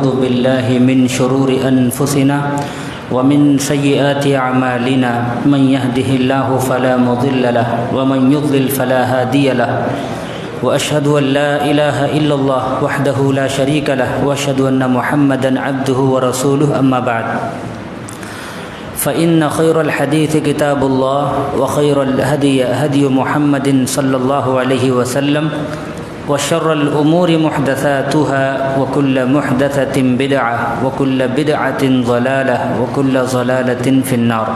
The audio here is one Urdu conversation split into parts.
ونعوذ بالله من شرور أنفسنا ومن سيئات أعمالنا من يهده الله فلا مضل له ومن يضلل فلا هادي له وأشهد أن لا إله إلا الله وحده لا شريك له وأشهد أن محمدا عبده ورسوله أما بعد فإن خير الحديث كتاب الله وخير الهدي هدي محمد صلى الله عليه وسلم وشر الأمور محدثاتها وكل محدثة بدعة وكل بدعة ضلالة وكل ضلالة في النار.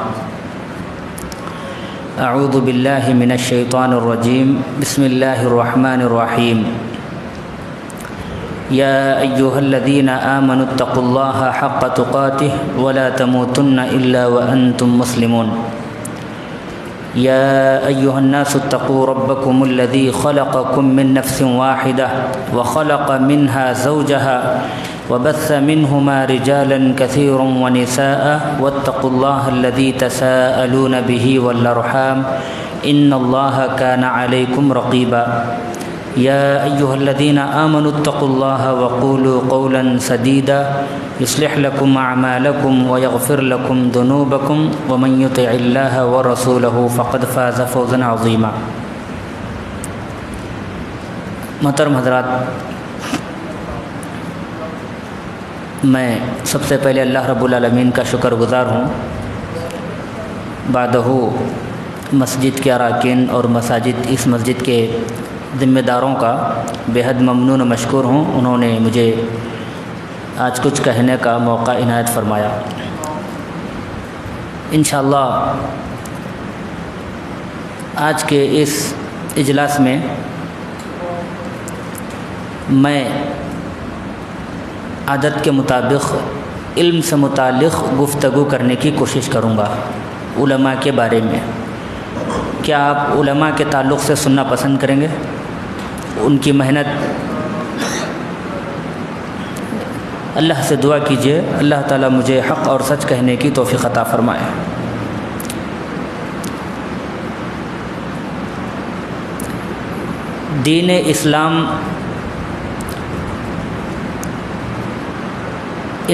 أعوذ بالله من الشيطان الرجيم. بسم الله الرحمن الرحيم. يا أيها الذين آمنوا اتقوا الله حق تقاته ولا تموتن إلا وأنتم مسلمون. يا أيها الناس اتقوا ربكم الذي خلقكم من نفس واحدة وخلق منها زوجها وبث منهما رجالا كثيرا ونساء واتقوا الله الذي تساءلون به والأرحام إن الله كان عليكم رقيبا. يا أيها الذين آمنوا اتقوا الله وقولوا قولا سديدا يصلح لكم أعمالكم ويغفر لكم ذنوبكم ومن يطع الله ورسوله فقد فاز فوزا عظيما. محترم حضرات، میں سب سے پہلے اللہ رب العالمین کا شکر گزار ہوں. بعدہ مسجد کے اراکین اور مساجد اس مسجد کے ذمہ داروں کا بے حد ممنون و مشکور ہوں. انہوں نے مجھے آج کچھ کہنے کا موقع عنایت فرمایا. انشاءاللہ آج کے اس اجلاس میں میں عادت کے مطابق علم سے متعلق گفتگو کرنے کی کوشش کروں گا علماء کے بارے میں. کیا آپ علماء کے تعلق سے سننا پسند کریں گے؟ ان کی محنت. اللہ سے دعا کیجیے اللہ تعالیٰ مجھے حق اور سچ کہنے کی توفیق عطا فرمائے. دین اسلام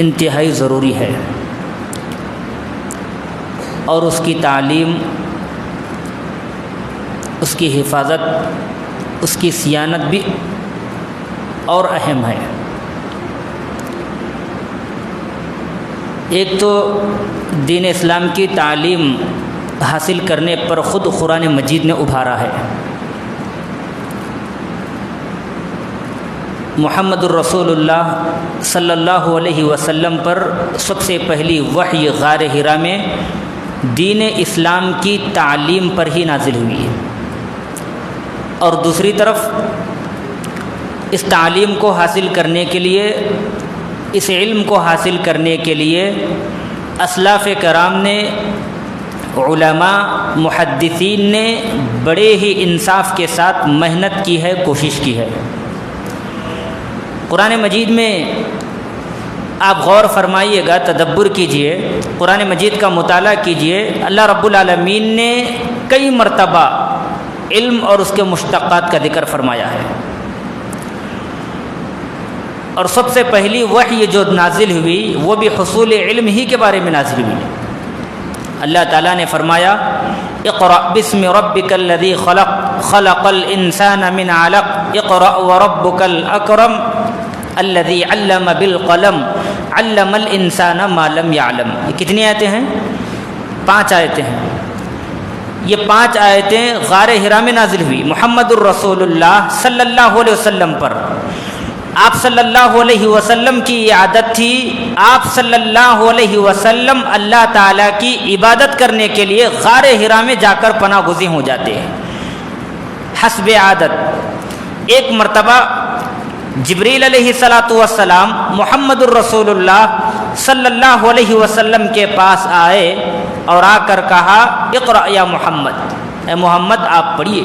انتہائی ضروری ہے اور اس کی تعلیم، اس کی حفاظت، اس کی صیانت بھی اور اہم ہے. ایک تو دین اسلام کی تعلیم حاصل کرنے پر خود قرآن مجید نے ابھارا ہے. محمد الرسول اللہ صلی اللہ علیہ وسلم پر سب سے پہلی وحی غار حرا میں دین اسلام کی تعلیم پر ہی نازل ہوئی ہے. اور دوسری طرف اس تعلیم کو حاصل کرنے کے لیے، اس علم کو حاصل کرنے کے لیے اسلاف کرام نے، علماء، محدثین نے بڑے ہی انصاف کے ساتھ محنت کی ہے، کوشش کی ہے. قرآن مجید میں آپ غور فرمائیے گا، تدبر کیجئے، قرآن مجید کا مطالعہ کیجئے. اللہ رب العالمین نے کئی مرتبہ علم اور اس کے مشتقات کا ذکر فرمایا ہے. اور سب سے پہلی وحی جو نازل ہوئی وہ بھی حصول علم ہی کے بارے میں نازل ہوئی. اللہ تعالیٰ نے فرمایا اقرأ بسم ربک الذی خلق خلق الانسان من علق اقرأ وربک الاکرم الذی علم بالقلم علم الانسان ما لم يعلم. یہ کتنی آیتیں ہیں؟ 5 آیتیں ہیں. یہ 5 آیتیں غار حرا میں نازل ہوئی محمد الرسول اللہ صلی اللہ علیہ وسلم پر. آپ صلی اللہ علیہ وسلم کی یہ عادت تھی، آپ صلی اللہ علیہ وسلم اللہ تعالیٰ کی عبادت کرنے کے لیے غار حرا میں جا کر پناہ گزین ہو جاتے ہیں حسب عادت. ایک مرتبہ جبریل علیہ السلام محمد الرسول اللہ صلی اللہ علیہ وسلم کے پاس آئے اور آ کر کہا اقرأ یا محمد، اے محمد آپ پڑھیے.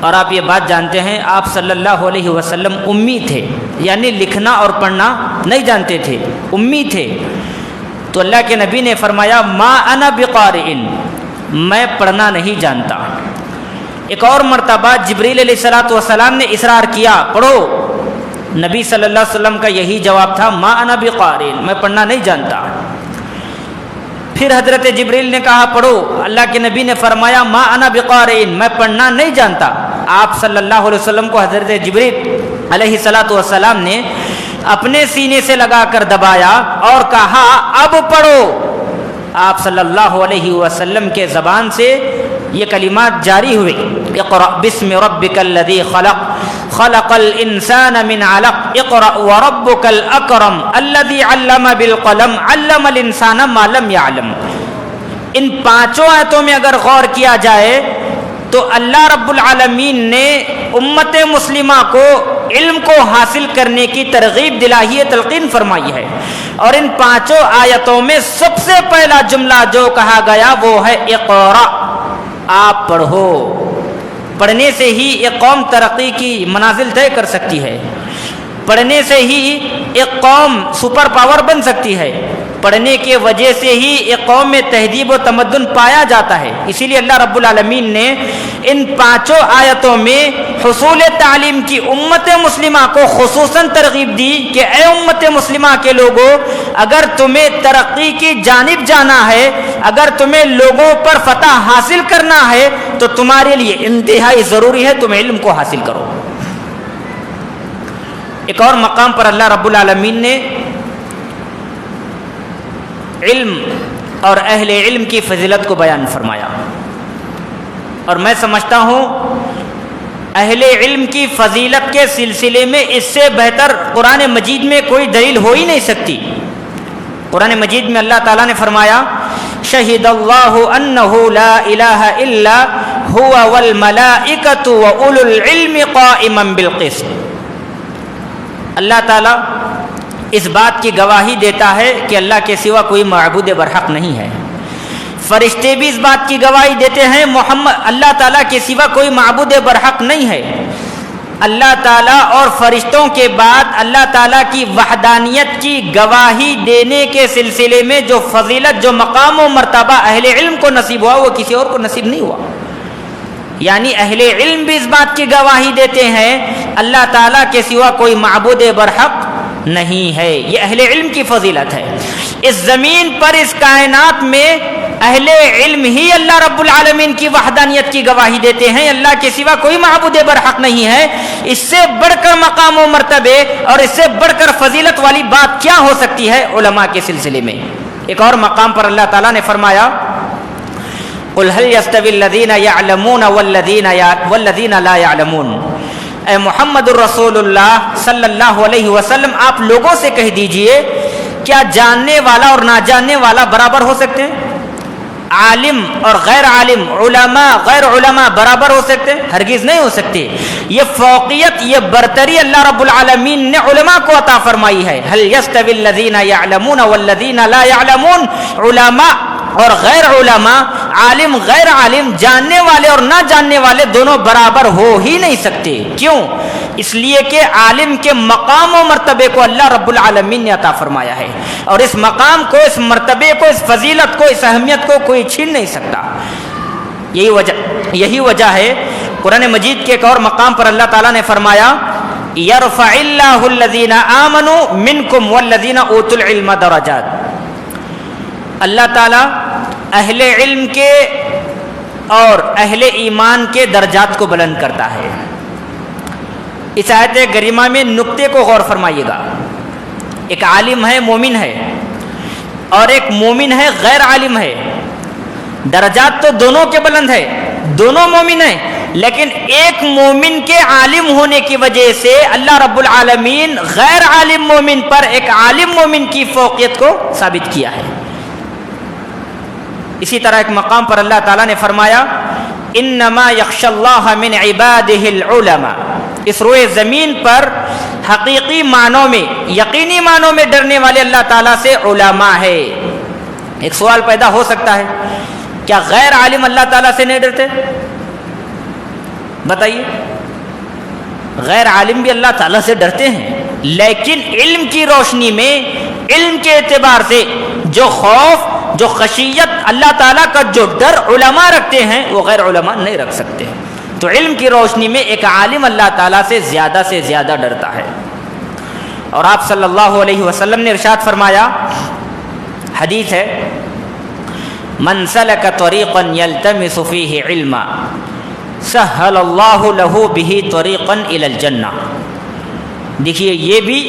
اور آپ یہ بات جانتے ہیں آپ صلی اللہ علیہ وسلم امی تھے، یعنی لکھنا اور پڑھنا نہیں جانتے تھے، امی تھے. تو اللہ کے نبی نے فرمایا ما انا بقارئ، میں پڑھنا نہیں جانتا. ایک اور مرتبہ جبریل علیہ السلام نے اصرار کیا پڑھو، نبی صلی اللہ علیہ وسلم کا یہی جواب تھا، ما انا بقارئ، میں پڑھنا نہیں جانتا۔ پھر حضرت جبریل نے کہا پڑھو، اللہ کے نبی نے فرمایا ما انا بقارئ، میں پڑھنا نہیں جانتا۔ آپ صلی اللہ علیہ وسلم کو حضرت جبریل علیہ السلام نے اپنے سینے سے لگا کر دبایا اور کہا اب پڑھو۔ آپ صلی اللہ علیہ وسلم کے زبان سے یہ کلمات جاری ہوئے، اقرأ بسم ربک الذی خلق خلق الانسان من علق اقرأ وربک الاکرم الذی علم بالقلم علم الانسان ما لم یعلم۔ ان پانچوں آیتوں میں اگر غور کیا جائے تو اللہ رب العالمین نے امت مسلمہ کو علم کو حاصل کرنے کی ترغیب دلائی ہے، تلقین فرمائی ہے۔ اور ان پانچوں آیتوں میں سب سے پہلا جملہ جو کہا گیا وہ ہے اقرأ، آپ پڑھو۔ پڑھنے سے ہی ایک قوم ترقی کی منازل طے کر سکتی ہے، پڑھنے سے ہی ایک قوم سپر پاور بن سکتی ہے، پڑھنے کی وجہ سے ہی ایک قوم میں تہذیب و تمدن پایا جاتا ہے۔ اسی لیے اللہ رب العالمین نے ان پانچوں آیتوں میں حصول تعلیم کی امت مسلمہ کو خصوصاً ترغیب دی کہ اے امت مسلمہ کے لوگوں، اگر تمہیں ترقی کی جانب جانا ہے، اگر تمہیں لوگوں پر فتح حاصل کرنا ہے تو تمہارے لیے انتہائی ضروری ہے تم علم کو حاصل کرو۔ ایک اور مقام پر اللہ رب العالمین نے علم اور اہل علم کی فضیلت کو بیان فرمایا، اور میں سمجھتا ہوں اہل علم کی فضیلت کے سلسلے میں اس سے بہتر قرآن مجید میں کوئی دلیل ہو ہی نہیں سکتی۔ قرآن مجید میں اللہ تعالیٰ نے فرمایا شہد اللہ انہ لا الہ الا هو والملائکۃ واولو العلم قائما بالقسط۔ اللہ تعالیٰ اس بات کی گواہی دیتا ہے کہ اللہ کے سوا کوئی معبود برحق نہیں ہے۔ فرشتے بھی اس بات کی گواہی دیتے ہیں اللہ تعالیٰ کے سوا کوئی معبود برحق نہیں ہے۔ اللہ تعالیٰ اور فرشتوں کے بعد اللہ تعالیٰ کی وحدانیت کی گواہی دینے کے سلسلے میں جو فضیلت، جو مقام و مرتبہ اہل علم کو نصیب ہوا وہ کسی اور کو نصیب نہیں ہوا۔ یعنی اہل علم بھی اس بات کی گواہی دیتے ہیں اللہ تعالیٰ کے سوا کوئی معبود برحق نہیں ہے۔ یہ اہل علم کی فضیلت ہے۔ اس زمین پر، اس کائنات میں اہل علم ہی اللہ رب العالمین کی وحدانیت کی گواہی دیتے ہیں، اللہ کے سوا کوئی معبود برحق نہیں ہے۔ اس سے بڑھ کر مقام و مرتبے اور اس سے بڑھ کر فضیلت والی بات کیا ہو سکتی ہے علماء کے سلسلے میں۔ ایک اور مقام پر اللہ تعالیٰ نے فرمایا قل هل يستوي الذين يعلمون والذين لا يعلمون۔ اے محمد الرسول اللہ صلی اللہ علیہ وسلم آپ لوگوں سے کہہ دیجئے کیا جاننے والا اور نہ جاننے والا برابر ہو سکتے ہیں؟ عالم اور غیر عالم، علماء غیر علماء برابر ہو سکتے ہیں؟ ہرگز نہیں ہو سکتے۔ یہ فوقیت، یہ برتری اللہ رب العالمین نے علماء کو عطا فرمائی ہے۔ هل يستوي الذين يعلمون والذين لا يعلمون، علماء اور غیر علماء، عالم غیر عالم، جاننے والے اور نہ جاننے والے دونوں برابر ہو ہی نہیں سکتے۔ کیوں؟ اس لیے کہ عالم کے مقام و مرتبے کو اللہ رب العالمین نے عطا فرمایا ہے، اور اس مقام کو، اس مرتبے کو، اس فضیلت کو، اس اہمیت کو کوئی چھین نہیں سکتا۔ یہی وجہ ہے قرآن مجید کے ایک اور مقام پر اللہ تعالیٰ نے فرمایا یرفع اللہ الذین آمنوا منکم والذین اوتوا العلم درجات۔ اللہ تعالیٰ اہل علم کے اور اہل ایمان کے درجات کو بلند کرتا ہے۔ اس آیت کریمہ میں نقطے کو غور فرمائیے گا۔ ایک عالم ہے، مومن ہے، اور ایک مومن ہے، غیر عالم ہے۔ درجات تو دونوں کے بلند ہے، دونوں مومن ہیں، لیکن ایک مومن کے عالم ہونے کی وجہ سے اللہ رب العالمین غیر عالم مومن پر ایک عالم مومن کی فوقیت کو ثابت کیا ہے۔ اسی طرح ایک مقام پر اللہ تعالیٰ نے فرمایا انما یخشی اللہ من عبادہ العلماء۔ اس روئے زمین پر حقیقی معنوں میں، یقینی معنوں میں ڈرنے والے اللہ تعالیٰ سے علماء ہے۔ ایک سوال پیدا ہو سکتا ہے، کیا غیر عالم اللہ تعالیٰ سے نہیں ڈرتے؟ بتائیے۔ غیر عالم بھی اللہ تعالیٰ سے ڈرتے ہیں، لیکن علم کی روشنی میں، علم کے اعتبار سے جو خوف، جو خشیت، اللہ تعالیٰ کا جو ڈر علماء رکھتے ہیں وہ غیر علماء نہیں رکھ سکتے۔ تو علم کی روشنی میں ایک عالم اللہ تعالیٰ سے زیادہ ڈرتا ہے۔ اور آپ صلی اللہ علیہ وسلم نے ارشاد فرمایا، حدیث ہے، من سلک طریقا یلتمس فیہ علما سہل اللہ لہ بہ طریقا الی الجنہ۔ دیکھیے یہ بھی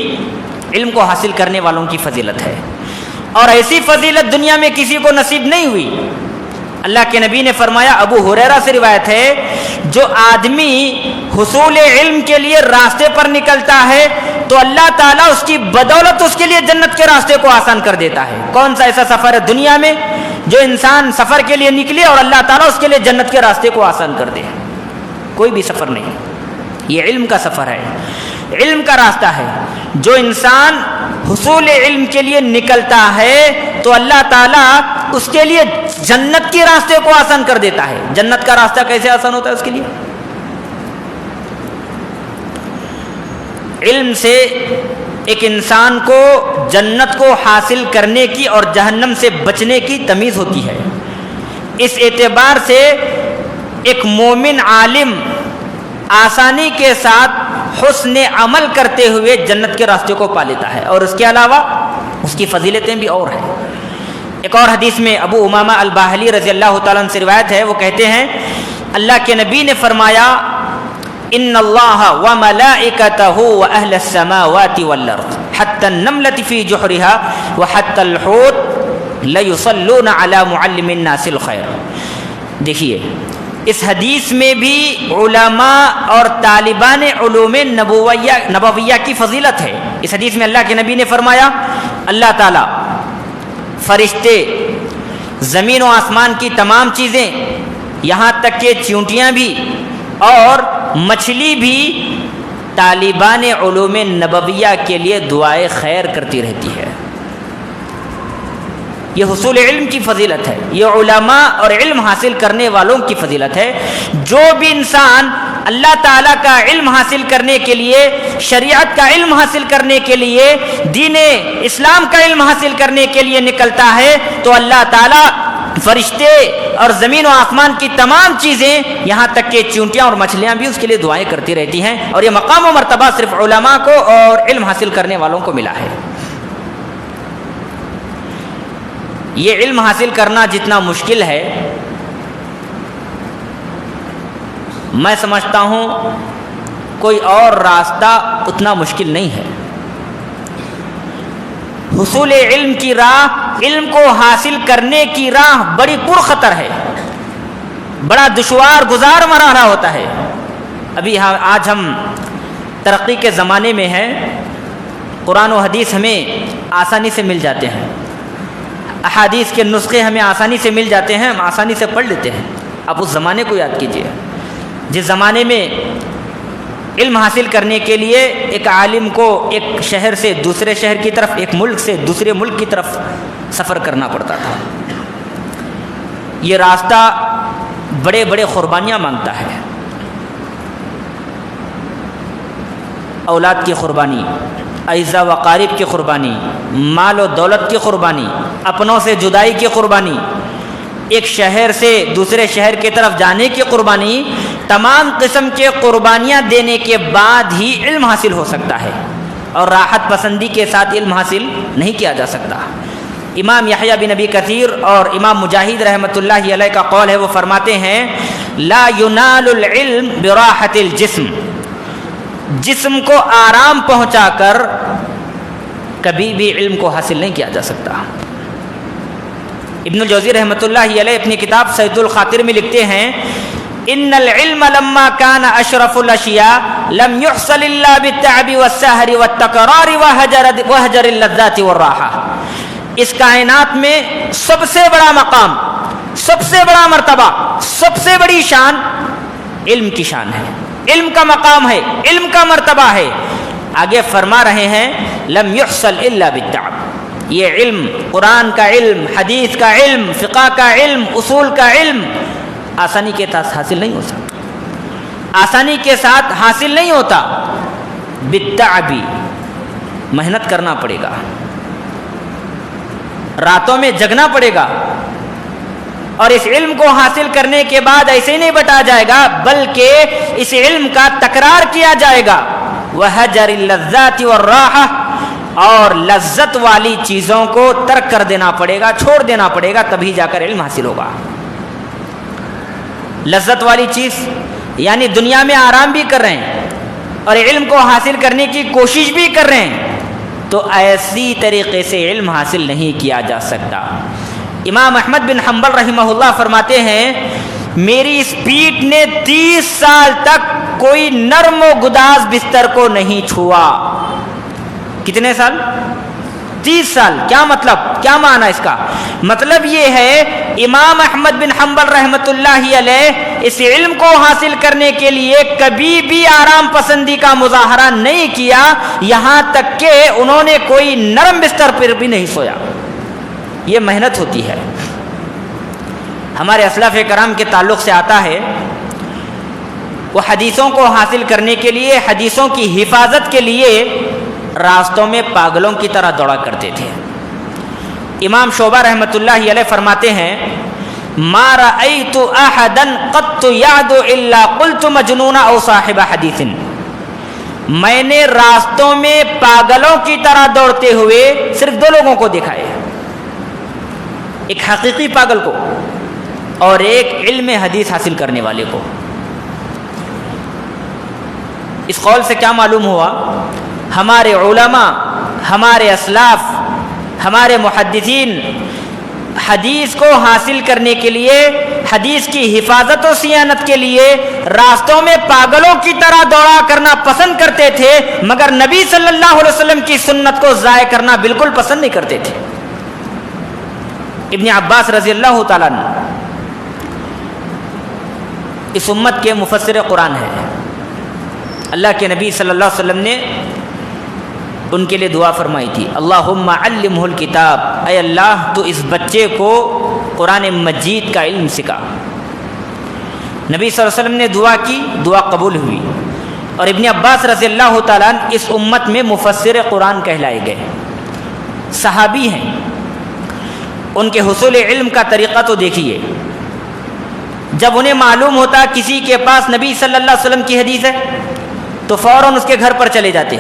علم کو حاصل کرنے والوں کی فضیلت ہے، اور ایسی فضیلت دنیا میں کسی کو نصیب نہیں ہوئی۔ اللہ کے نبی نے فرمایا، ابو ہریرہ سے روایت ہے، جو آدمی حصول علم کے لیے راستے پر نکلتا ہے تو اللہ تعالیٰ اس کی بدولت اس کے لیے جنت کے راستے کو آسان کر دیتا ہے۔ کون سا ایسا سفر ہے دنیا میں جو انسان سفر کے لیے نکلے اور اللہ تعالیٰ اس کے لیے جنت کے راستے کو آسان کر دے؟ کوئی بھی سفر نہیں۔ یہ علم کا سفر ہے، علم کا راستہ ہے۔ جو انسان حصول علم کے لیے نکلتا ہے تو اللہ تعالیٰ اس کے لیے جنت کے راستے کو آسان کر دیتا ہے۔ جنت کا راستہ کیسے آسان ہوتا ہے اس کے لیے؟ علم سے ایک انسان کو جنت کو حاصل کرنے کی اور جہنم سے بچنے کی تمیز ہوتی ہے۔ اس اعتبار سے ایک مومن عالم آسانی کے ساتھ حسن عمل کرتے ہوئے جنت کے راستے کو پا لیتا ہے، اور اس کے علاوہ اس کی فضیلتیں بھی اور ہیں۔ ایک اور حدیث میں ابو امامہ الباہلی رضی اللہ تعالیٰ عنہ سے روایت ہے، وہ کہتے ہیں اللہ کے نبی نے فرمایا، ان اللہ وملائکتہ واہل السماوات والارض حتی النملة فی جحرها وحتی الحوت لیصلون علی معلم الناس الخیر۔ دیکھیے اس حدیث میں بھی علماء اور طالبان علوم نبویہ کی فضیلت ہے۔ اس حدیث میں اللہ کے نبی نے فرمایا، اللہ تعالیٰ، فرشتے، زمین و آسمان کی تمام چیزیں، یہاں تک کہ چیونٹیاں بھی اور مچھلی بھی طالبان علوم نبویہ کے لیے دعائے خیر کرتی رہتی ہے۔ یہ حصول علم کی فضیلت ہے، یہ علماء اور علم حاصل کرنے والوں کی فضیلت ہے۔ جو بھی انسان اللہ تعالیٰ کا علم حاصل کرنے کے لیے، شریعت کا علم حاصل کرنے کے لیے، دین اسلام کا علم حاصل کرنے کے لیے نکلتا ہے تو اللہ تعالیٰ، فرشتے اور زمین و آسمان کی تمام چیزیں، یہاں تک کہ چیونٹیاں اور مچھلیاں بھی اس کے لیے دعائیں کرتی رہتی ہیں، اور یہ مقام و مرتبہ صرف علماء کو اور علم حاصل کرنے والوں کو ملا ہے۔ یہ علم حاصل کرنا جتنا مشکل ہے، میں سمجھتا ہوں کوئی اور راستہ اتنا مشکل نہیں ہے۔ حصول علم کی راہ، علم کو حاصل کرنے کی راہ بڑی پرخطر ہے، بڑا دشوار گزار مرحلہ ہوتا ہے۔ ابھی آج ہم ترقی کے زمانے میں ہیں، قرآن و حدیث ہمیں آسانی سے مل جاتے ہیں، احادیث کے نسخے ہمیں آسانی سے مل جاتے ہیں، ہم آسانی سے پڑھ لیتے ہیں۔ اب اس زمانے کو یاد کیجیے جس زمانے میں علم حاصل کرنے کے لیے ایک عالم کو ایک شہر سے دوسرے شہر کی طرف، ایک ملک سے دوسرے ملک کی طرف سفر کرنا پڑتا تھا۔ یہ راستہ بڑے بڑے قربانیاں مانگتا ہے، اولاد کی قربانی، اعزا و اقارب کی قربانی، مال و دولت کی قربانی، اپنوں سے جدائی کی قربانی، ایک شہر سے دوسرے شہر کی طرف جانے کی قربانی، تمام قسم کے قربانیاں دینے کے بعد ہی علم حاصل ہو سکتا ہے، اور راحت پسندی کے ساتھ علم حاصل نہیں کیا جا سکتا۔ امام یحییٰ بن ابی کثیر اور امام مجاہد رحمۃ اللہ علیہ کا قول ہے، وہ فرماتے ہیں لا ینال العلم براحت الجسم، جسم کو آرام پہنچا کر کبھی بھی علم کو حاصل نہیں کیا جا سکتا۔ ابن الجوزی رحمۃ اللہ علیہ اپنی کتاب صید الخاطر میں لکھتے ہیں، ان العلم لما كان اشرف الاشیاء لم يحصل الا بالتعب والسهر والتکرار وهجر اللذات والراحہ۔ اس کائنات میں سب سے بڑا مقام، سب سے بڑا مرتبہ، سب سے بڑی شان علم کی شان ہے، علم کا مقام ہے، علم کا مرتبہ ہے۔ آگے فرما رہے ہیں لم يحصل الا بالتعب، یہ علم، قرآن کا علم، حدیث کا علم، فقہ کا علم، اصول کا علم آسانی کے ساتھ حاصل نہیں ہو سکتا، آسانی کے ساتھ حاصل نہیں ہوتا، بالتعب، محنت کرنا پڑے گا، راتوں میں جگنا پڑے گا، اور اس علم کو حاصل کرنے کے بعد ایسے ہی نہیں بٹا جائے گا، بلکہ اس علم کا تکرار کیا جائے گا، وَهَجَرِ اللَّذَّاتِ وَالرَّاحَةِ، اور لذت والی چیزوں کو ترک کر دینا پڑے گا، چھوڑ دینا پڑے گا، تبھی جا کر علم حاصل ہوگا۔ لذت والی چیز یعنی دنیا میں آرام بھی کر رہے ہیں اور علم کو حاصل کرنے کی کوشش بھی کر رہے ہیں، تو ایسی طریقے سے علم حاصل نہیں کیا جا سکتا۔ امام احمد بن حنبل رحمہ اللہ فرماتے ہیں میری اس پیٹھ نے 30 سال تک کوئی نرم و گداز بستر کو نہیں چھوا۔ کتنے سال؟ 30 سال۔ کیا مطلب، کیا معنی اس کا؟ مطلب یہ ہے امام احمد بن حنبل رحمۃ اللہ علیہ اس علم کو حاصل کرنے کے لیے کبھی بھی آرام پسندی کا مظاہرہ نہیں کیا، یہاں تک کہ انہوں نے کوئی نرم بستر پر بھی نہیں سویا۔ یہ محنت ہوتی ہے۔ ہمارے اسلاف کرام کے تعلق سے آتا ہے وہ حدیثوں کو حاصل کرنے کے لیے، حدیثوں کی حفاظت کے لیے راستوں میں پاگلوں کی طرح دوڑا کرتے تھے۔ امام شعبہ رحمۃ اللہ علیہ فرماتے ہیں ما رأیت احدا قط یعد الا قلت مجنون او صاحب حدیث، میں نے راستوں میں پاگلوں کی طرح دوڑتے ہوئے صرف 2 لوگوں کو دیکھا ہے، ایک حقیقی پاگل کو اور ایک علم حدیث حاصل کرنے والے کو۔ اس قول سے کیا معلوم ہوا؟ ہمارے علماء، ہمارے اسلاف، ہمارے محدثین حدیث کو حاصل کرنے کے لیے، حدیث کی حفاظت و صیانت کے لیے راستوں میں پاگلوں کی طرح دوڑا کرنا پسند کرتے تھے، مگر نبی صلی اللہ علیہ وسلم کی سنت کو ضائع کرنا بالکل پسند نہیں کرتے تھے۔ ابن عباس رضی اللہ تعالیٰ عنہ اس امت کے مفسر قرآن ہے۔ اللہ کے نبی صلی اللہ علیہ وسلم نے ان کے لیے دعا فرمائی تھی، اللہم علمہ الکتاب، اے اللہ تو اس بچے کو قرآن مجید کا علم سکھا۔ نبی صلی اللہ علیہ وسلم نے دعا کی، دعا قبول ہوئی، اور ابن عباس رضی اللہ تعالیٰ عنہ اس امت میں مفسر قرآن کہلائے گئے، صحابی ہیں۔ ان کے حصول علم کا طریقہ تو دیکھیے، جب انہیں معلوم ہوتا کسی کے پاس نبی صلی اللہ علیہ وسلم کی حدیث ہے تو فوراً اس کے گھر پر چلے جاتے،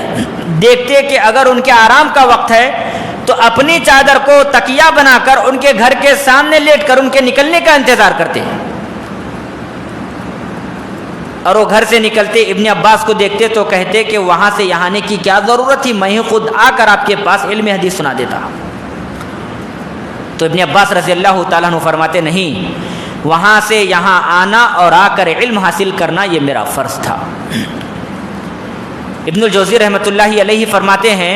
دیکھتے کہ اگر ان کے آرام کا وقت ہے تو اپنی چادر کو تکیہ بنا کر ان کے گھر کے سامنے لیٹ کر ان کے نکلنے کا انتظار کرتے، اور وہ گھر سے نکلتے ابن عباس کو دیکھتے تو کہتے کہ وہاں سے یہاں آنے کی کیا ضرورت تھی، میں ہی خود آ کر آپ کے پاس علم حدیث سنا دیتا۔ تو ابن عباس رضی اللہ تعالیٰ عنہ فرماتے نہیں، وہاں سے یہاں آنا اور آ کر علم حاصل کرنا یہ میرا فرض تھا۔ ابن الجوزی رحمۃ اللہ علیہ فرماتے ہیں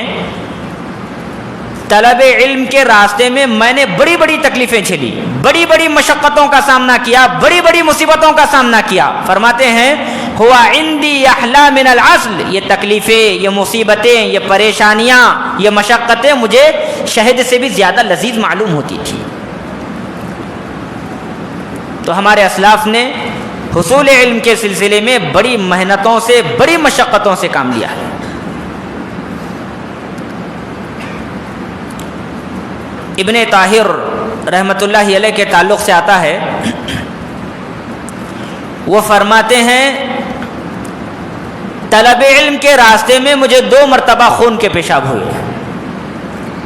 طلب علم کے راستے میں میں نے بڑی بڑی تکلیفیں جھیلی، بڑی بڑی مشقتوں کا سامنا کیا، بڑی بڑی مصیبتوں کا سامنا کیا۔ فرماتے ہیں ہوا عندی احلی من العسل، یہ تکلیفیں، یہ مصیبتیں، یہ پریشانیاں، یہ مشقتیں مجھے شہد سے بھی زیادہ لذیذ معلوم ہوتی تھی۔ تو ہمارے اسلاف نے حصول علم کے سلسلے میں بڑی محنتوں سے، بڑی مشقتوں سے کام لیا ہے۔ ابن طاہر رحمۃ اللہ علیہ کے تعلق سے آتا ہے، وہ فرماتے ہیں طلب علم کے راستے میں مجھے 2 مرتبہ خون کے پیشاب ہوئے۔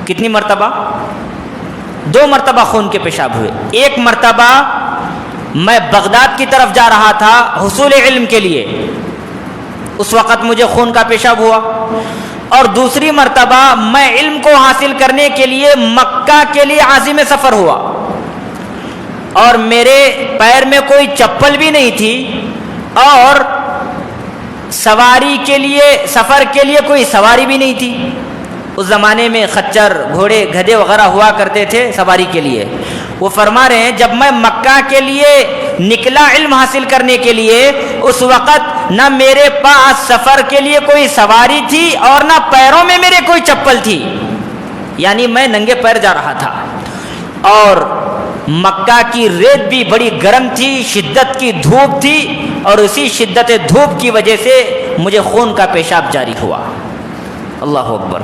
کتنی مرتبہ؟ 2 مرتبہ خون کے پیشاب ہوئے۔ ایک مرتبہ میں بغداد کی طرف جا رہا تھا حصول علم کے لیے، اس وقت مجھے خون کا پیشاب ہوا، اور دوسری مرتبہ میں علم کو حاصل کرنے کے لیے مکہ کے لیے عازم سفر ہوا، اور میرے پیر میں کوئی چپل بھی نہیں تھی، اور سواری کے لیے، سفر کے لیے کوئی سواری بھی نہیں تھی۔ اس زمانے میں خچر، گھوڑے، گدھے وغیرہ ہوا کرتے تھے سواری کے لیے۔ وہ فرما رہے ہیں جب میں مکہ کے لیے نکلا علم حاصل کرنے کے لیے، اس وقت نہ میرے پاس سفر کے لیے کوئی سواری تھی اور نہ پیروں میں میرے کوئی چپل تھی، یعنی میں ننگے پیر جا رہا تھا، اور مکہ کی ریت بھی بڑی گرم تھی، شدت کی دھوپ تھی، اور اسی شدت دھوپ کی وجہ سے مجھے خون کا پیشاب جاری ہوا۔ اللہ اکبر!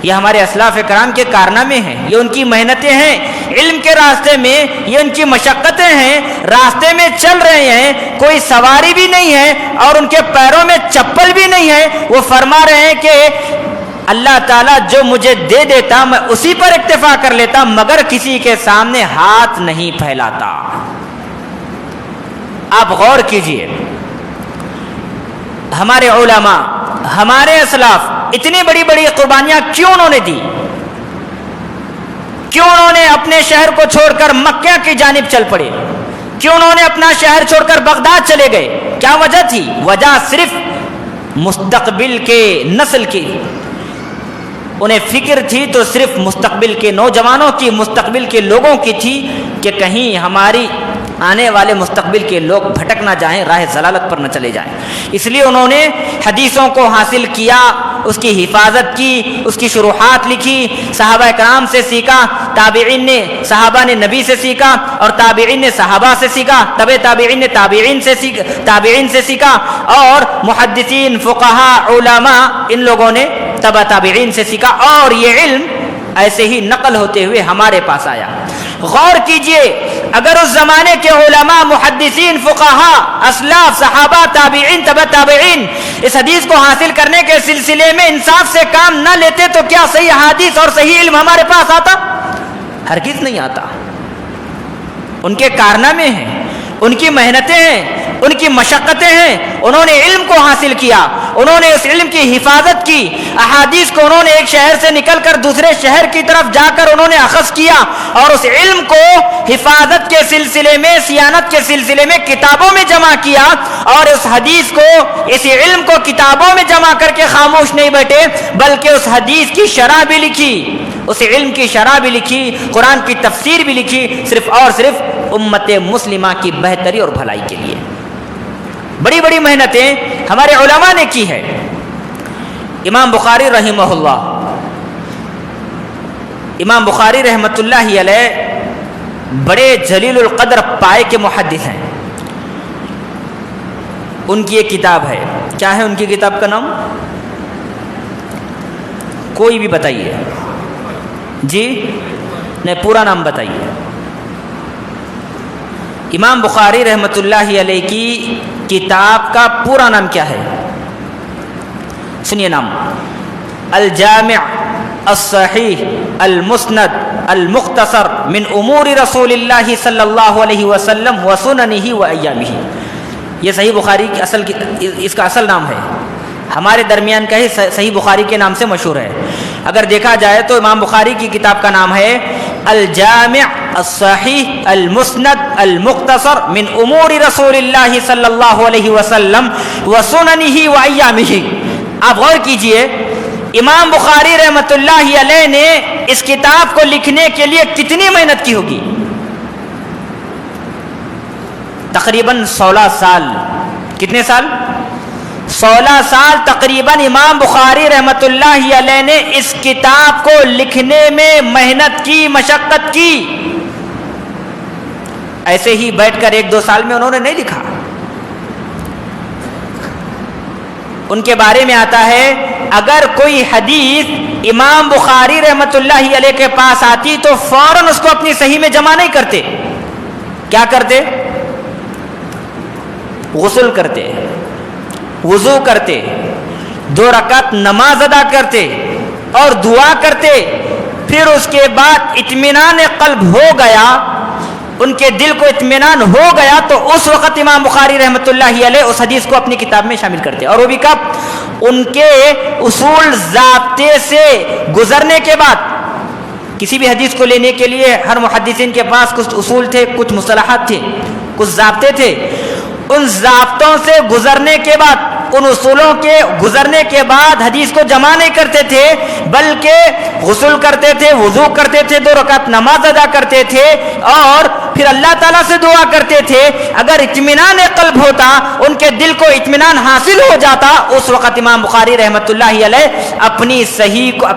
یہ ہمارے اسلاف کرام کے کارنامے ہیں، یہ ان کی محنتیں ہیں علم کے راستے میں، یہ ان کی مشقتیں ہیں، راستے میں چل رہے ہیں، کوئی سواری بھی نہیں ہے اور ان کے پیروں میں چپل بھی نہیں ہے۔ وہ فرما رہے ہیں کہ اللہ تعالیٰ جو مجھے دے دیتا میں اسی پر اکتفا کر لیتا مگر کسی کے سامنے ہاتھ نہیں پھیلاتا۔ آپ غور کیجئے، ہمارے علماء، ہمارے اسلاف اتنی بڑی بڑی قربانیاں کیوں انہوں نے دی؟ کیوں انہوں نے اپنے شہر کو چھوڑ کر مکہ کی جانب چل پڑے؟ کیوں انہوں نے اپنا شہر چھوڑ کر بغداد چلے گئے؟ کیا وجہ تھی؟ وجہ صرف مستقبل کے نسل کی، انہیں فکر تھی تو صرف مستقبل کے نوجوانوں کی، مستقبل کے لوگوں کی تھی کہ کہیں ہماری آنے والے مستقبل کے لوگ بھٹک نہ جائیں، راہ ضلالت پر نہ چلے جائیں۔ اس لیے انہوں نے حدیثوں کو حاصل کیا، اس کی حفاظت کی، اس کی شروحات لکھی، صحابہ کرام سے سیکھا، تابعین نے، صحابہ نے نبی سے سیکھا اور تابعین نے صحابہ سے سیکھا، تابعین نے تابعین سے سیکھا اور محدثین، فقہاء، علماء ان لوگوں نے تابعین سے سیکھا اور یہ علم ایسے ہی نقل ہوتے ہوئے ہمارے پاس آیا۔ غور کیجئے، اگر اس زمانے کے علماء، محدثین، فقہاء، اسلاف، صحابہ، تابعین، تابعین اس حدیث کو حاصل کرنے کے سلسلے میں انصاف سے کام نہ لیتے تو کیا صحیح حدیث اور صحیح علم ہمارے پاس آتا؟ ہرگز نہیں آتا۔ ان کے کارنامے ہیں، ان کی محنتیں ہیں، ان کی مشقتیں ہیں، انہوں نے علم کو حاصل کیا، انہوں نے اس علم کی حفاظت کی، احادیث کو انہوں نے ایک شہر سے نکل کر دوسرے شہر کی طرف جا کر انہوں نے اخذ کیا اور اس علم کو حفاظت کے سلسلے میں، صیانت کے سلسلے میں کتابوں میں جمع کیا اور اس حدیث کو، اس علم کو کتابوں میں جمع کر کے خاموش نہیں بیٹھے بلکہ اس حدیث کی شرح بھی لکھی، اس علم کی شرح بھی لکھی، قرآن کی تفسیر بھی لکھی، صرف اور صرف امت مسلمہ کی بہتری اور بھلائی کے لیے۔ بڑی بڑی محنتیں ہمارے علماء نے کی ہے۔ امام بخاری رحمہ اللہ، امام بخاری رحمۃ اللہ علیہ بڑے جلیل القدر پائے کے محدث ہیں۔ ان کی ایک کتاب ہے، کیا ہے ان کی کتاب کا نام؟ کوئی بھی بتائیے جی، نہیں پورا نام بتائیے۔ امام بخاری رحمۃ اللہ علیہ کی کتاب کا پورا نام کیا ہے؟ سنیے نام: الجامع الصحیح المسند المختصر من امور رسول اللہ صلی اللہ علیہ وسلم وسننہ وایامہ۔ یہ صحیح بخاری کی اس کا اصل نام ہے، ہمارے درمیان کا ہی صحیح بخاری کے نام سے مشہور ہے۔ اگر دیکھا جائے تو امام بخاری کی کتاب کا نام ہے الجامع الصحیح المسند المختصر من امور رسول اللہ صلی اللہ علیہ وسلم وسننہ وایامہ۔ آپ غور کیجئے، امام بخاری رحمۃ اللہ علیہ نے اس کتاب کو لکھنے کے لیے کتنی محنت کی ہوگی؟ تقریباً 16 سال۔ کتنے سال؟ 16 سال تقریباً امام بخاری رحمۃ اللہ علیہ نے اس کتاب کو لکھنے میں محنت کی، مشقت کی۔ ایسے ہی بیٹھ کر 1-2 سال میں انہوں نے نہیں لکھا۔ ان کے بارے میں آتا ہے اگر کوئی حدیث امام بخاری رحمۃ اللہ علیہ کے پاس آتی تو فوراً اس کو اپنی صحیح میں جمع نہیں کرتے۔ کیا کرتے؟ غسل کرتے، وضو کرتے، 2 رکعت نماز ادا کرتے اور دعا کرتے، پھر اس کے بعد اطمینان قلب ہو گیا، ان کے دل کو اطمینان ہو گیا تو اس وقت امام بخاری رحمۃ اللہ علیہ اس حدیث کو اپنی کتاب میں شامل کرتے، اور وہ بھی کب؟ ان کے اصول ضابطے سے گزرنے کے بعد۔ کسی بھی حدیث کو لینے کے لیے ہر محدثین کے پاس کچھ اصول تھے، کچھ مصطلحات تھے، کچھ ضابطے تھے۔ ان ضابطوں سے گزرنے کے بعد، ان اصولوں کے گزرنے کے بعد حدیث کو جمع نہیں کرتے تھے بلکہ غسل کرتے تھے، وضو کرتے تھے، 2 رکعت نماز ادا کرتے تھے اور پھر اللہ تعالیٰ سے دعا کرتے تھے۔ اگر اطمینان قلب ہوتا، ان کے دل کو اطمینان حاصل ہو جاتا، اس وقت امام بخاری رحمۃ اللہ علیہ اپنی صحیح کو،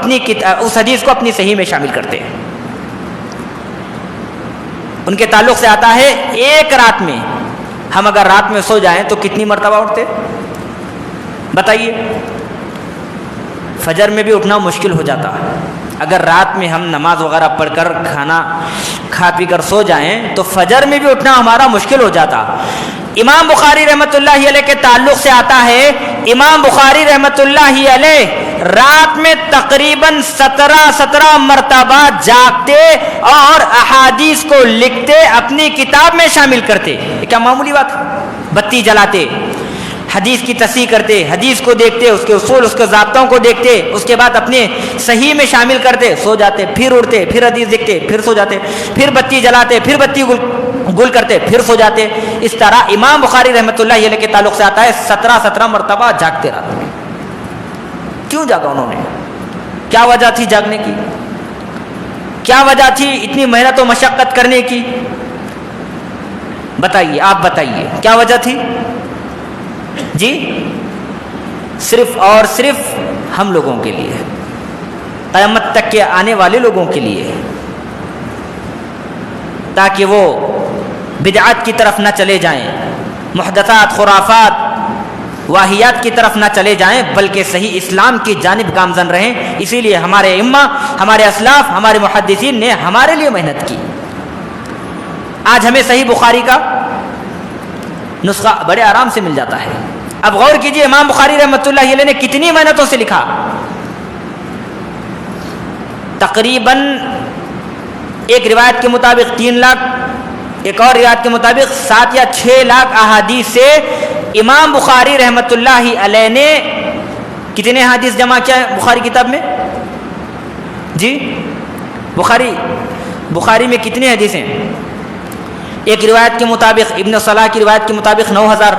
اس حدیث کو اپنی صحیح میں شامل کرتے۔ ان کے تعلق سے آتا ہے ایک رات میں ہم اگر رات میں سو جائیں تو کتنی مرتبہ اٹھتے؟ بتائیے۔ فجر میں بھی اٹھنا مشکل ہو جاتا۔ اگر رات میں ہم نماز وغیرہ پڑھ کر کھانا کھا پی کر سو جائیں تو فجر میں بھی اٹھنا ہمارا مشکل ہو جاتا۔ امام بخاری رحمۃ اللہ علیہ کے تعلق سے آتا ہے امام بخاری رحمۃ اللہ علیہ رات میں تقریباً 17 مرتبہ جاگتے اور احادیث کو لکھتے، اپنی کتاب میں شامل کرتے۔ یہ کیا معمولی بات ہے؟ بتی جلاتے، حدیث کی تصحیح کرتے، حدیث کو دیکھتے، اس کے اصول، اس کے ضابطوں کو دیکھتے، اس کے بعد اپنے صحیح میں شامل کرتے، سو جاتے، پھر اٹھتے، پھر حدیث دیکھتے، پھر سو جاتے، پھر بتی جلاتے، پھر بتی گل کرتے، پھر سو جاتے۔ اس طرح امام بخاری رحمۃ اللہ علیہ کے تعلق سے آتا ہے 17 مرتبہ جاگتے رات میں۔ کیوں جاگا انہوں نے؟ کیا وجہ تھی جاگنے کی؟ کیا وجہ تھی اتنی محنت و مشقت کرنے کی؟ بتائیے، آپ بتائیے کیا وجہ تھی؟ جی، صرف اور صرف ہم لوگوں کے لیے، قیامت تک کے آنے والے لوگوں کے لیے، تاکہ وہ بدعات کی طرف نہ چلے جائیں، محدثات، خرافات، واہیات کی طرف نہ چلے جائیں، بلکہ صحیح اسلام کی جانب گامزن رہیں۔ اسی لیے ہمارے ائمہ، ہمارے اسلاف، ہمارے محدثین نے ہمارے لیے محنت کی۔ آج ہمیں صحیح بخاری کا نسخہ بڑے آرام سے مل جاتا ہے۔ اب غور کیجئے امام بخاری رحمۃ اللہ علیہ نے کتنی محنتوں سے لکھا۔ تقریباً ایک روایت کے مطابق 3 لاکھ، ایک اور روایت کے مطابق 7 یا 6 لاکھ احادیث سے امام بخاری رحمۃ اللہ علیہ نے کتنے حدیث جمع کیا ہے بخاری کتاب میں؟ جی، بخاری میں کتنے حدیثیں؟ ایک روایت کے مطابق، ابن صلاح کی روایت کے مطابق 9000،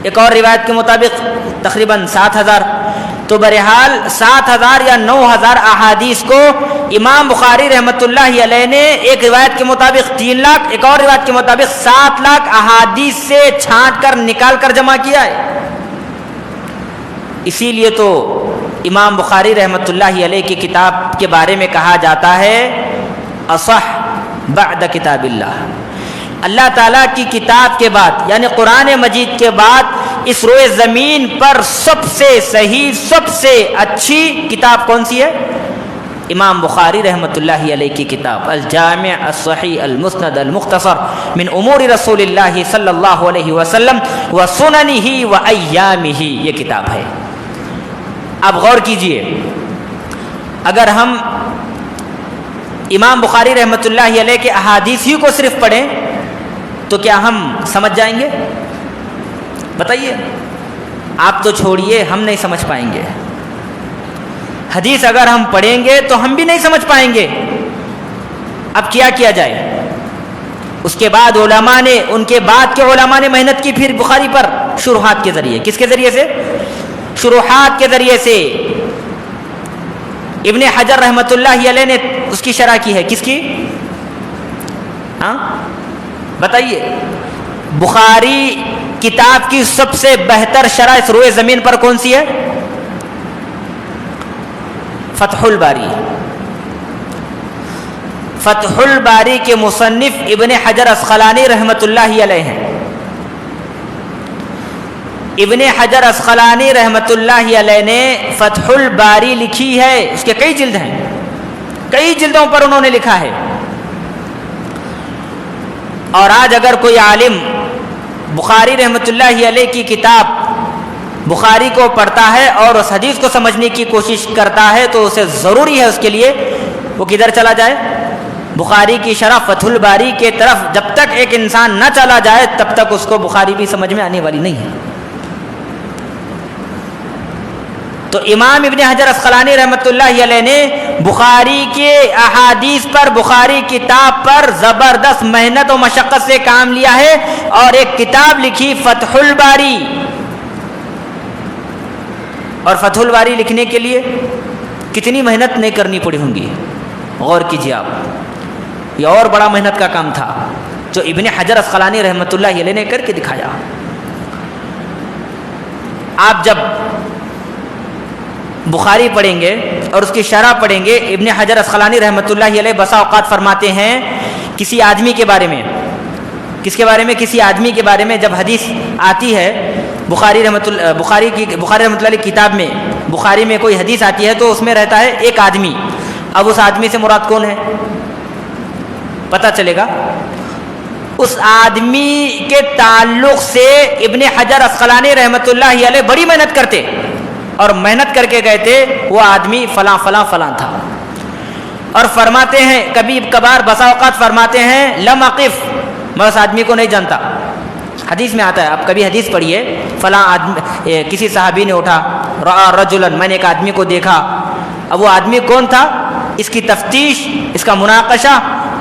ایک اور روایت کے مطابق تقریباً 7000۔ تو بہرحال 7000 یا 9000 احادیث کو امام بخاری رحمۃ اللہ علیہ نے ایک روایت کے مطابق 3 لاکھ، ایک اور روایت کے مطابق 7 لاکھ احادیث سے چھانٹ کر نکال کر جمع کیا ہے۔ اسی لیے تو امام بخاری رحمۃ اللہ علیہ کی کتاب کے بارے میں کہا جاتا ہے اصح بعد کتاب اللہ، اللہ تعالیٰ کی کتاب کے بعد یعنی قرآن مجید کے بعد اس روئے زمین پر سب سے صحیح، سب سے اچھی کتاب کون سی ہے؟ امام بخاری رحمۃ اللہ علیہ کی کتاب الجامع الصحیح المسند المختصر من امور رسول اللہ صلی اللہ علیہ وسلم وسننہ وایامہ، یہ کتاب ہے۔ اب غور کیجئے، اگر ہم امام بخاری رحمۃ اللہ علیہ کے احادیث ہی کو صرف پڑھیں تو کیا ہم سمجھ جائیں گے؟ بتائیے، آپ تو چھوڑیے، ہم نہیں سمجھ پائیں گے۔ حدیث اگر ہم پڑھیں گے تو ہم بھی نہیں سمجھ پائیں گے۔ اب کیا جائے؟ اس کے بعد علماء نے، ان کے بعد کے علماء نے محنت کی پھر بخاری پر شروحات کے ذریعے۔ کس کے ذریعے سے؟ شروحات کے ذریعے سے۔ ابن حجر رحمۃ اللہ علیہ نے اس کی شرح کی ہے، کس کی؟ ہاں بتائیے، بخاری کتاب کی سب سے بہتر شرح اس روئے زمین پر کون سی ہے؟ فتح الباری۔ فتح الباری کے مصنف ابن حجر اسقلانی رحمۃ اللہ علیہ ہیں۔ ابن حجر اسقلانی رحمۃ اللہ علیہ نے فتح الباری لکھی ہے، اس کے کئی جلد ہیں، کئی جلدوں پر انہوں نے لکھا ہے۔ اور آج اگر کوئی عالم بخاری رحمۃ اللہ علیہ کی کتاب بخاری کو پڑھتا ہے اور اس حدیث کو سمجھنے کی کوشش کرتا ہے تو اسے ضروری ہے اس کے لیے وہ کدھر چلا جائے؟ بخاری کی شرح فتح الباری کے طرف۔ جب تک ایک انسان نہ چلا جائے تب تک اس کو بخاری بھی سمجھ میں آنے والی نہیں ہے۔ تو امام ابن حجر اسقلانی رحمۃ اللہ علیہ نے بخاری کے احادیث پر، بخاری کتاب پر زبردست محنت و مشقت سے کام لیا ہے اور ایک کتاب لکھی فتح الباری۔ اور فتح الباری لکھنے کے لیے کتنی محنت نہیں کرنی پڑی ہوں گی، غور کیجیے آپ۔ یہ اور بڑا محنت کا کام تھا جو ابن حجر اسقلانی رحمۃ اللہ علیہ نے کر کے دکھایا۔ آپ جب بخاری پڑھیں گے اور اس کی شرح پڑھیں گے، ابن حجر اسقلانی رحمۃ اللہ علیہ بسا اوقات فرماتے ہیں کسی آدمی کے بارے میں، کس کے بارے میں؟ کسی آدمی کے بارے میں جب حدیث آتی ہے بخاری رحمۃ اللہ علیہ کتاب میں، بخاری میں کوئی حدیث آتی ہے تو اس میں رہتا ہے ایک آدمی۔ اب اس آدمی سے مراد کون ہے؟ پتہ چلے گا۔ اس آدمی کے تعلق سے ابن حجر اسقلانی رحمۃ اللہ علیہ بڑی محنت کرتے اور محنت کر کے گئے تھے وہ آدمی فلاں فلاں فلاں تھا. اور فرماتے ہیں کبھی کبھار بسا اوقات فرماتے ہیں لم اقف، میں اس آدمی کو نہیں جانتا. حدیث میں آتا ہے، آپ کبھی حدیث پڑھیے، فلاں آدمی، کسی صحابی نے اٹھا رأى رجلا، میں نے ایک آدمی کو دیکھا. اب وہ آدمی کون تھا، اس کی تفتیش، اس کا مناقشہ،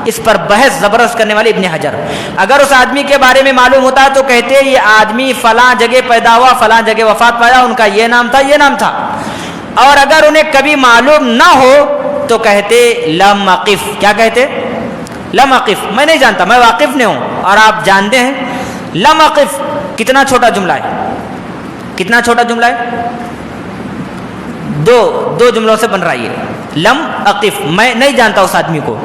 اس پر بحث زبردست کرنے والے ابن حجر. اگر اس آدمی کے بارے میں معلوم ہوتا تو کہتے یہ آدمی فلاں جگہ پیدا ہوا، فلاں جگہ وفات پایا، ان کا یہ نام تھا، یہ نام تھا. اور اگر انہیں کبھی معلوم نہ ہو تو کہتے لم اقف. کیا کہتے؟ لم اقف، میں نہیں جانتا، میں واقف نہیں ہوں. اور آپ جانتے ہیں لم اقف کتنا چھوٹا جملہ ہے، کتنا چھوٹا جملہ ہے، دو جملوں سے بن رہا ہے. لم اقف، میں نہیں جانتا اس آدمی کو.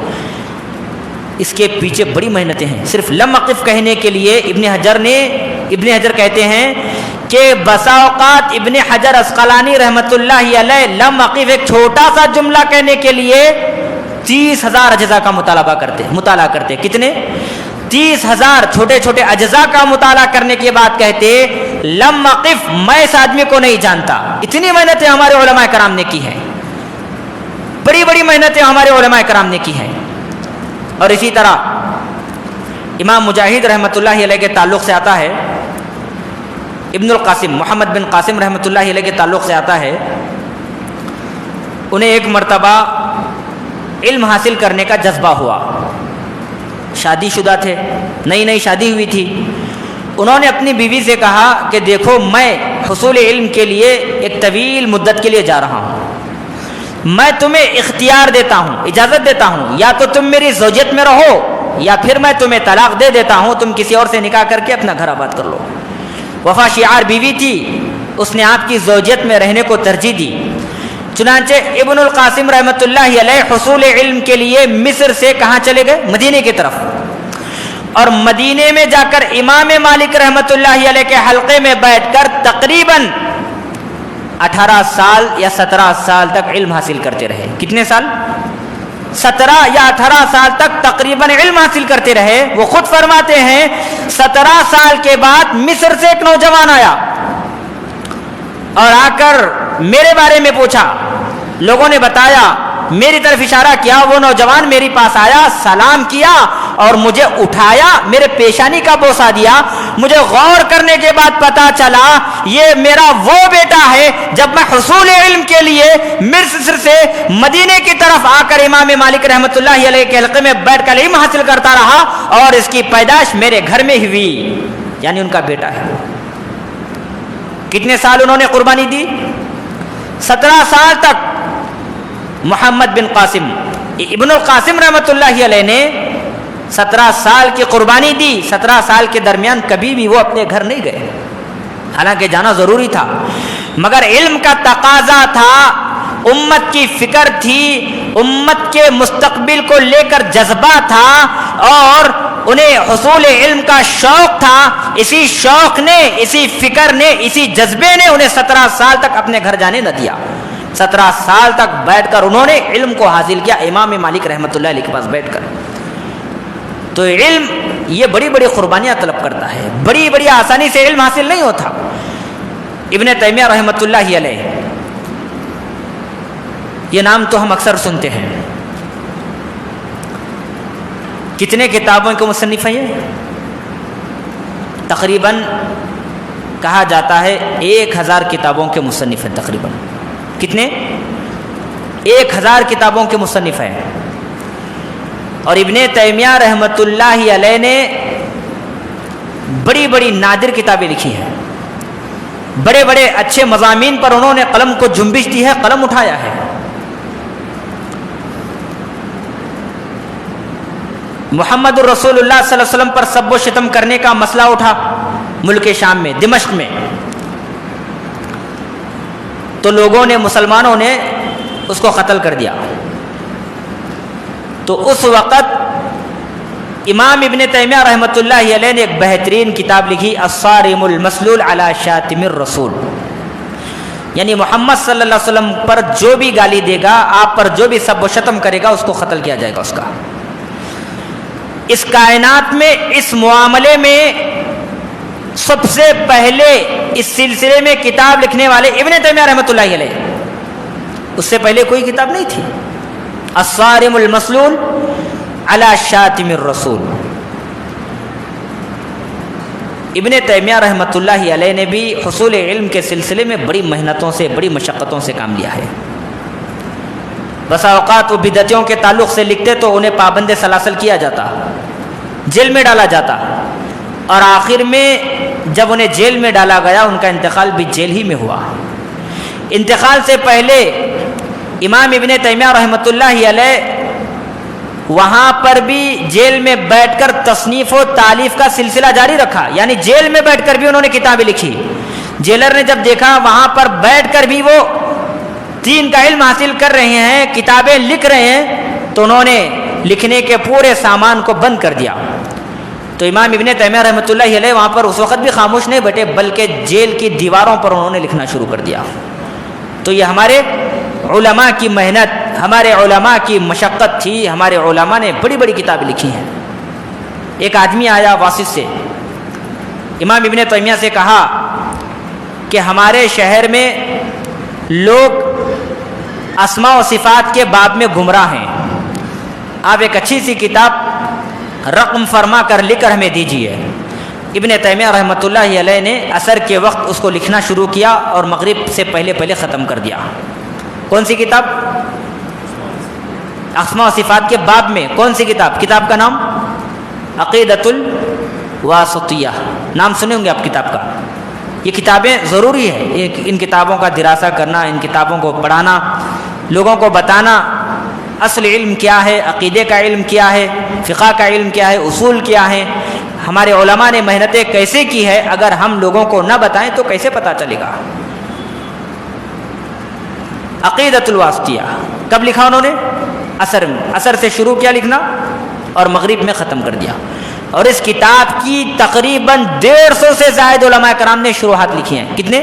اس کے پیچھے بڑی محنتیں ہیں. صرف لم اقف کہنے کے لیے ابن حجر کہتے ہیں کہ بسا اوقات ابن حجر عسقلانی رحمۃ اللہ علیہ لم اقف ایک چھوٹا سا جملہ کہنے کے لیے 30,000 اجزاء کا مطالعہ کرتے. کتنے؟ 30,000 چھوٹے چھوٹے اجزاء کا مطالعہ کرنے کے بعد کہتے لم اقف، میں اس آدمی کو نہیں جانتا. اتنی محنتیں ہمارے علماء کرام نے کی ہیں، بڑی بڑی محنتیں ہمارے علماء کرام نے کی ہیں. اور اسی طرح امام مجاہد رحمۃ اللہ علیہ کے تعلق سے آتا ہے، ابن القاسم محمد بن قاسم رحمۃ اللہ علیہ کے تعلق سے آتا ہے، انہیں ایک مرتبہ علم حاصل کرنے کا جذبہ ہوا. شادی شدہ تھے، نئی نئی شادی ہوئی تھی. انہوں نے اپنی بیوی سے کہا کہ دیکھو میں حصول علم کے لیے ایک طویل مدت کے لیے جا رہا ہوں، میں تمہیں اختیار دیتا ہوں، اجازت دیتا ہوں، یا تو تم میری زوجیت میں رہو یا پھر میں تمہیں طلاق دے دیتا ہوں، تم کسی اور سے نکاح کر کے اپنا گھر آباد کر لو. وفا شعار بیوی تھی، اس نے آپ کی زوجیت میں رہنے کو ترجیح دی. چنانچہ ابن القاسم رحمۃ اللہ علیہ حصول علم کے لیے مصر سے کہاں چلے گئے؟ مدینے کی طرف. اور مدینے میں جا کر امام مالک رحمۃ اللہ علیہ کے حلقے میں بیٹھ کر تقریباً 18 سال یا 17 سال تک علم حاصل کرتے رہے. کتنے سال؟ 17 یا 18 سال تک تقریباً علم حاصل کرتے رہے. وہ خود فرماتے ہیں 17 سال کے بعد مصر سے ایک نوجوان آیا اور آ کر میرے بارے میں پوچھا. لوگوں نے بتایا، میری طرف اشارہ کیا. وہ نوجوان میرے پاس آیا، سلام کیا اور مجھے اٹھایا، میرے پیشانی کا بوسہ دیا. مجھے غور کرنے کے بعد پتا چلا یہ میرا وہ بیٹا ہے جب میں حصول علم کے لیے مصر سے مدینے کی طرف آ کر امام مالک رحمۃ اللہ علیہ کے حلقے میں بیٹھ کر علم حاصل کرتا رہا اور اس کی پیدائش میرے گھر میں ہوئی، یعنی ان کا بیٹا ہے. کتنے سال انہوں نے قربانی دی؟ 17 سال تک. محمد بن قاسم ابن القاسم رحمۃ اللہ علیہ نے 17 سال کی قربانی دی. 17 سال کے درمیان کبھی بھی وہ اپنے گھر نہیں گئے، حالانکہ جانا ضروری تھا، مگر علم کا تقاضا تھا، امت کی فکر تھی، امت کے مستقبل کو لے کر جذبہ تھا اور انہیں حصول علم کا شوق تھا. اسی شوق نے، اسی فکر نے، اسی جذبے نے انہیں 17 سال تک اپنے گھر جانے نہ دیا. 17 سال تک بیٹھ کر انہوں نے علم کو حاصل کیا امام مالک رحمۃ اللہ علیہ کے پاس بیٹھ کر. تو علم یہ بڑی بڑی قربانیاں طلب کرتا ہے، بڑی بڑی آسانی سے علم حاصل نہیں ہوتا. ابن تیمیہ رحمۃ اللہ علیہ، یہ نام تو ہم اکثر سنتے ہیں. کتنے کتابوں کے مصنف ہیں؟ تقریباً کہا جاتا ہے 1000 کتابوں کے مصنف ہیں. تقریباً کتنے؟ 1000 کتابوں کے مصنف ہیں. اور ابن تیمیہ رحمۃ اللہ علیہ نے بڑی بڑی نادر کتابیں لکھی ہیں، بڑے بڑے اچھے مضامین پر انہوں نے قلم کو جنبش دی ہے، قلم اٹھایا ہے. محمد الرسول اللہ صلی اللہ علیہ وسلم پر سب و شتم کرنے کا مسئلہ اٹھا ملک شام میں، دمشق میں. تو لوگوں نے، مسلمانوں نے اس کو قتل کر دیا. تو اس وقت امام ابن تیمیہ رحمۃ اللہ علیہ نے ایک بہترین کتاب لکھی، الصارم المسلول علی شاتم الرسول، یعنی محمد صلی اللہ علیہ وسلم پر جو بھی گالی دے گا، آپ پر جو بھی سب و شتم کرے گا، اس کو قتل کیا جائے گا. اس کا اس کائنات میں، اس معاملے میں سب سے پہلے اس سلسلے میں کتاب لکھنے والے ابن تیمیہ رحمۃ اللہ علیہ، اس سے پہلے کوئی کتاب نہیں تھی۔ الصارم المسلول علی شاتم الرسول، ابن تیمیہ رحمۃ اللہ علیہ نے بھی حصول علم کے سلسلے میں بڑی محنتوں سے، بڑی مشقتوں سے کام لیا ہے۔ بسا اوقات وہ بدعتوں کے تعلق سے لکھتے تو انہیں پابند سلاسل کیا جاتا، جیل میں ڈالا جاتا، اور آخر میں جب انہیں جیل میں ڈالا گیا ان کا انتقال بھی جیل ہی میں ہوا۔ انتقال سے پہلے امام ابن تیمیہ رحمۃ اللہ علیہ وہاں پر بھی جیل میں بیٹھ کر تصنیف و تالیف کا سلسلہ جاری رکھا، یعنی جیل میں بیٹھ کر بھی انہوں نے کتابیں لکھی۔ جیلر نے جب دیکھا وہاں پر بیٹھ کر بھی وہ دین کا علم حاصل کر رہے ہیں، کتابیں لکھ رہے ہیں، تو انہوں نے لکھنے کے پورے سامان کو بند کر دیا۔ تو امام ابن تیمیہ رحمۃ اللہ علیہ وہاں پر اس وقت بھی خاموش نہیں بیٹھے، بلکہ جیل کی دیواروں پر انہوں نے لکھنا شروع کر دیا۔ تو یہ ہمارے علماء کی محنت، ہمارے علماء کی مشقت تھی، ہمارے علماء نے بڑی بڑی کتابیں لکھی ہیں۔ ایک آدمی آیا واسط سے، امام ابن تیمیہ سے کہا کہ ہمارے شہر میں لوگ اسماء و صفات کے باب میں گمراہ ہیں، آپ ایک اچھی سی کتاب رقم فرما کر لکھ کر ہمیں دیجیے۔ ابن تیمیہ رحمۃ اللہ علیہ نے عصر کے وقت اس کو لکھنا شروع کیا اور مغرب سے پہلے ختم کر دیا۔ کون سی کتاب؟ اسماء و صفات کے باب میں کون سی کتاب؟ کتاب کا نام عقیدۃ الواسطیہ، نام سنے ہوں گے آپ کتاب کا۔ یہ کتابیں ضروری ہے، ان کتابوں کا دراسہ کرنا، ان کتابوں کو پڑھانا، لوگوں کو بتانا اصل علم کیا ہے، عقیدے کا علم کیا ہے، فقہ کا علم کیا ہے، اصول کیا ہے، ہمارے علماء نے محنتیں کیسے کی ہے۔ اگر ہم لوگوں کو نہ بتائیں تو کیسے پتہ چلے گا؟ عقیدۃ الواسطیہ کب لکھا انہوں نے؟ عصر سے شروع کیا لکھنا اور مغرب میں ختم کر دیا۔ اور اس کتاب کی تقریباً 150 سے زائد علماء کرام نے شروحات لکھی ہیں۔ کتنے؟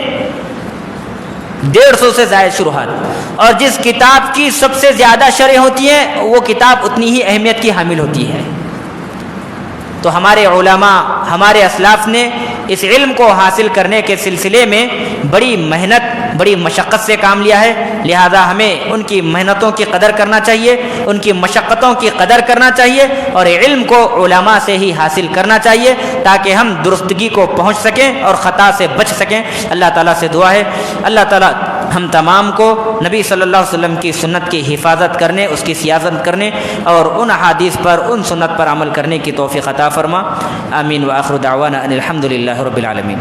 150 سے زائد شروحات۔ اور جس کتاب کی سب سے زیادہ شرح ہوتی ہیں وہ کتاب اتنی ہی اہمیت کی حامل ہوتی ہے۔ تو ہمارے علماء، ہمارے اسلاف نے اس علم کو حاصل کرنے کے سلسلے میں بڑی محنت، بڑی مشقت سے کام لیا ہے، لہذا ہمیں ان کی محنتوں کی قدر کرنا چاہیے، ان کی مشقتوں کی قدر کرنا چاہیے، اور علم کو علماء سے ہی حاصل کرنا چاہیے تاکہ ہم درستگی کو پہنچ سکیں اور خطا سے بچ سکیں۔ اللہ تعالیٰ سے دعا ہے اللہ تعالیٰ ہم تمام کو نبی صلی اللہ علیہ وسلم کی سنت کی حفاظت کرنے، اس کی سیاست کرنے اور ان احادیث پر، ان سنت پر عمل کرنے کی توفیق عطا فرما۔ آمین۔ وآخر دعوانا ان الحمد للہ رب العالمین۔